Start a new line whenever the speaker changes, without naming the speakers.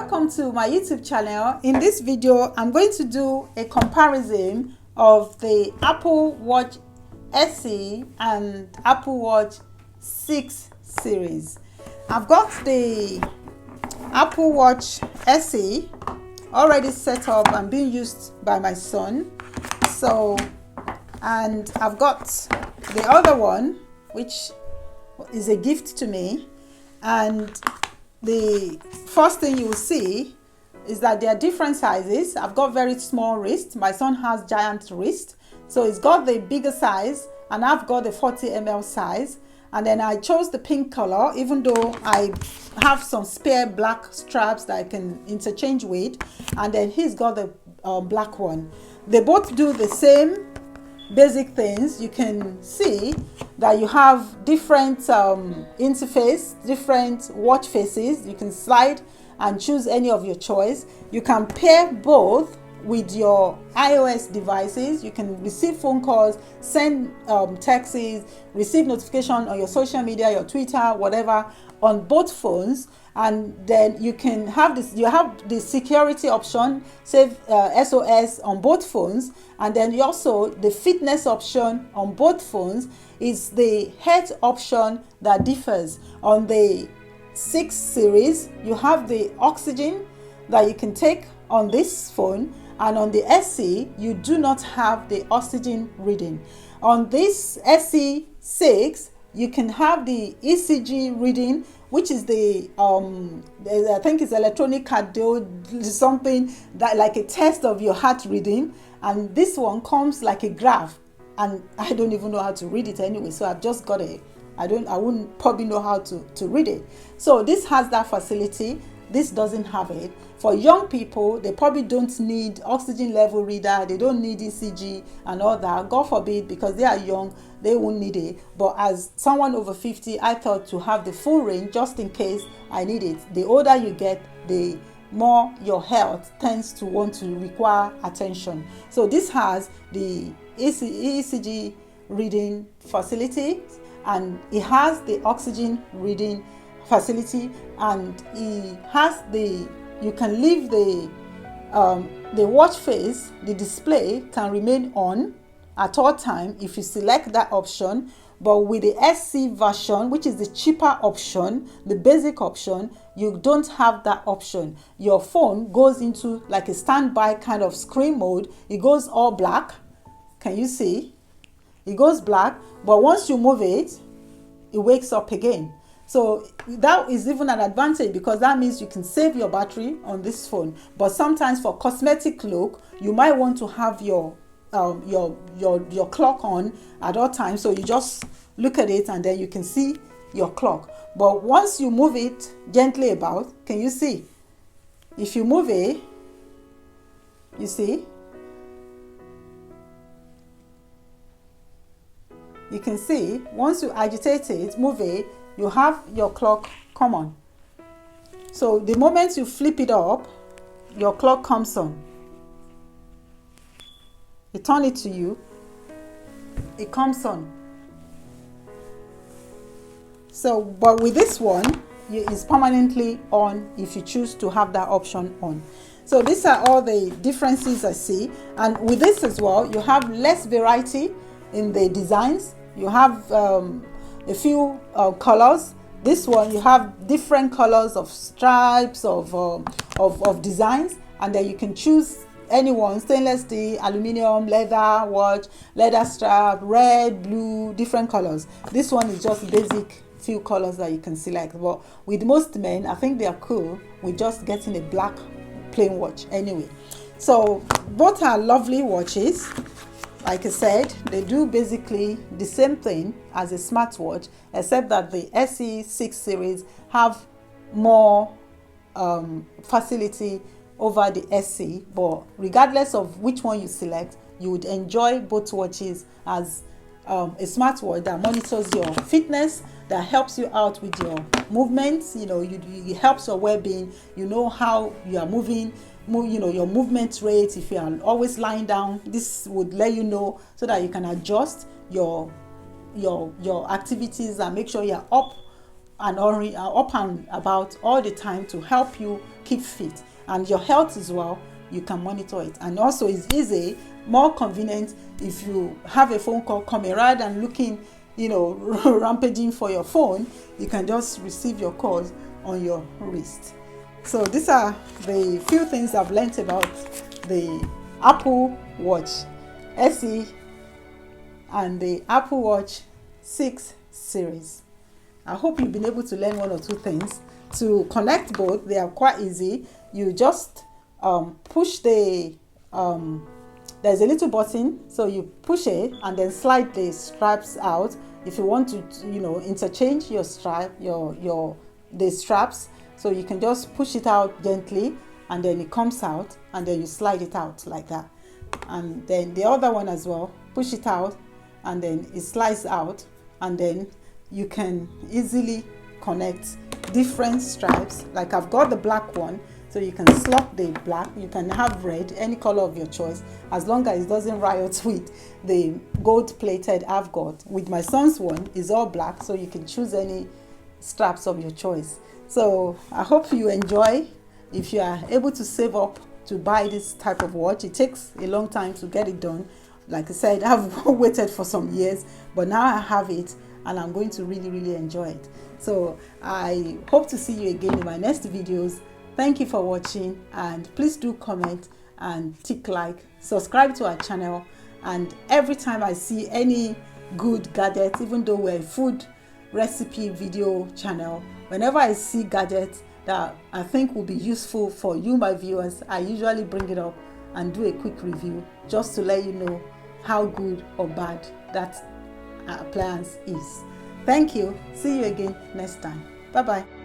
welcome to my YouTube channel. In this video, I'm going to do a comparison of the Apple Watch SE and Apple Watch 6 series. I've got the Apple Watch SE already set up and being used by my son. And I've got the other one, which is a gift to me. And the first thing you will see is that there are different sizes. I've got very small wrist. My son has giant wrist. So he's got the bigger size and I've got the 40 ml size. And then I chose the pink color, even though I have some spare black straps that I can interchange with. And then he's got the black one. They both do the same basic things. You can see that you have different interface, different watch faces. You can slide and choose any of your choice. You can pair both with your iOS devices. You can receive phone calls, send texts, receive notification on your social media, your Twitter, whatever, on both phones. And then you can have this, you have the security option, save SOS on both phones. And then you also, the fitness option on both phones is the health option that differs. On the 6 series, you have the oxygen that you can take on this phone. And on the SE, you do not have the oxygen reading. On this SE6, you can have the ECG reading, which is the I think it's electronic cardio, something that like a test of your heart reading. And this one comes like a graph, and I don't even know how to read it anyway. So I've just got I wouldn't probably know how to read it. So this has that facility. This doesn't have it. For young people, they probably don't need oxygen level reader. They don't need ECG and all that. God forbid, because they are young, they won't need it. But as someone over 50, I thought to have the full range just in case I need it. The older you get, the more your health tends to want to require attention. So this has the ECG reading facility, and it has the oxygen reading facility, and it has you can leave the watch face, the display can remain on at all time if you select that option. But with the SC version, which is the cheaper option, the basic option, you don't have that option. Your phone goes into like a standby kind of screen mode. It goes all black. Can you see? It goes black, but once you move it, it wakes up again. So that is even an advantage, because that means you can save your battery on this phone. But sometimes for cosmetic look, you might want to have your clock on at all times. So you just look at it and then you can see your clock. But once you move it gently about, can you see? If you move it, you see? You can see, once you agitate it, move it, you have your clock come on. So the moment you flip it up, your clock comes on. You turn it to you, it comes on. So, but with this one, it's permanently on if you choose to have that option on. So these are all the differences I see. And with this as well, you have less variety in the designs. You have a few colors. This one, you have different colors of stripes, of designs, and then you can choose anyone: stainless steel, aluminum, leather watch, leather strap, red, blue, different colors. This one is just basic few colors that you can select. But with most men, I think they are cool with just getting a black plain watch anyway. So both are lovely watches. Like I said, they do basically the same thing as a smartwatch, except that the SE6 series have more facility over the SE. But regardless of which one you select, you would enjoy both watches as a smartwatch that monitors your fitness, that helps you out with your movements. You know, it helps your well-being. You know how you are moving. You know, your movement rate. If you are always lying down, this would let you know, so that you can adjust your activities and make sure you are up and up and about all the time to help you keep fit, and your health as well. You can monitor it, and also it's easy, more convenient if you have a phone call coming, rather than looking, rampaging for your phone. You can just receive your calls on your wrist. So these are the few things I've learned about the Apple Watch SE and the Apple Watch 6 series. I hope you've been able to learn one or two things. To connect both, they are quite easy. You just push there's a little button, so you push it and then slide the straps out. If you want to, interchange your the straps, so you can just push it out gently, and then it comes out, and then you slide it out like that. And then the other one as well, push it out, and then it slides out, and then you can easily connect different stripes. Like I've got the black one, so you can slot the black. You can have red, any color of your choice, as long as it doesn't riot with the gold plated I've got. With my son's one, is all black, so you can choose any straps of your choice. So I hope you enjoy. If you are able to save up to buy this type of watch, it takes a long time to get it done. Like I said, I've waited for some years, but now I have it, and I'm going to really enjoy it. So I hope to see you again in my next videos. Thank you for watching, and please do comment and tick like, subscribe to our channel, and every time I see any good gadgets, even though we're a food recipe video channel, whenever I see gadgets that I think will be useful for you, my viewers, I usually bring it up and do a quick review just to let you know how good or bad that appliance is. Thank you. See you again next time. Bye bye.